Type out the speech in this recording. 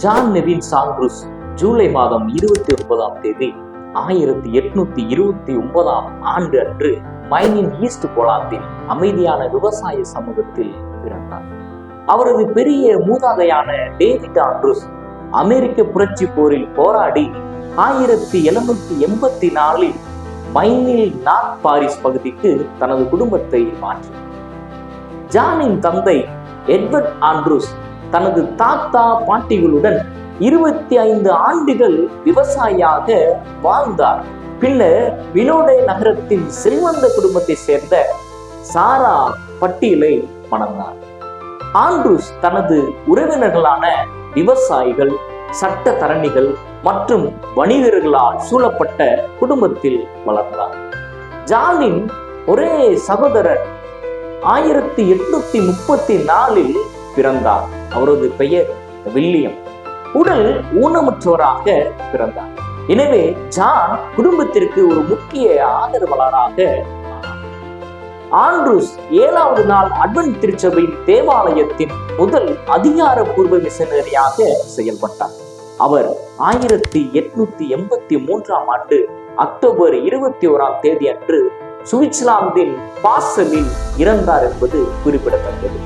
John Nevin சாண்ட்ரூஸ் July மாதம் 29ஆம் தேதி 1829ஆம் ஆண்டு அன்று மைனின் ஈஸ்ட் போலாந்தில் அமைதியான விவசாய சமூகத்தில் பிறந்தார். அவரது பெரிய மூதாதையான டேவிட் ஆண்ட்ரூஸ் அமெரிக்க புரட்சி போரில் போராடி 1784இல் மைனில் நார்த் பாரிஸ் பகுதிக்கு தனது குடும்பத்தை மாற்றினார். ஜானின் தந்தை எட்வர்ட் ஆண்ட்ரூஸ் தனது தாத்தா பாட்டிகளுடன் 25 ஆண்டுகள் விவசாயியாக வாழ்ந்தார். பின்னர் விலோடே நகரத்தின் செல்வந்த குடும்பத்தை சேர்ந்த சாரா பட்டியலை மணந்தார். ஆண்ட்ரூஸ் தனது உறவினர்களான விவசாயிகள், சட்டத்தரணிகள் மற்றும் வணிகர்களால் சூழப்பட்ட குடும்பத்தில் வளர்ந்தார். ஜானின் ஒரே சகோதரர் 1834இல் பிறந்தார். அவரது பெயர் வில்லியம். உடல் ஊனமுற்றவராக பிறந்தார். எனவே ஜான் குடும்பத்திற்கு ஒரு முக்கிய ஆதரவாளராக ஆண்ட்ரூஸ் 7வது நாள் அட்வென்ட் திருச்சபையின் தேவாலயத்தின் முதல் அதிகாரப்பூர்வ மிஷனரியாக செயல்பட்டார். அவர் 1883ஆம் ஆண்டு அக்டோபர் 21ஆம் தேதி அன்று சுவிட்சர்லாந்தின் பாசலில் இறந்தார் என்பது குறிப்பிடத்தக்கது.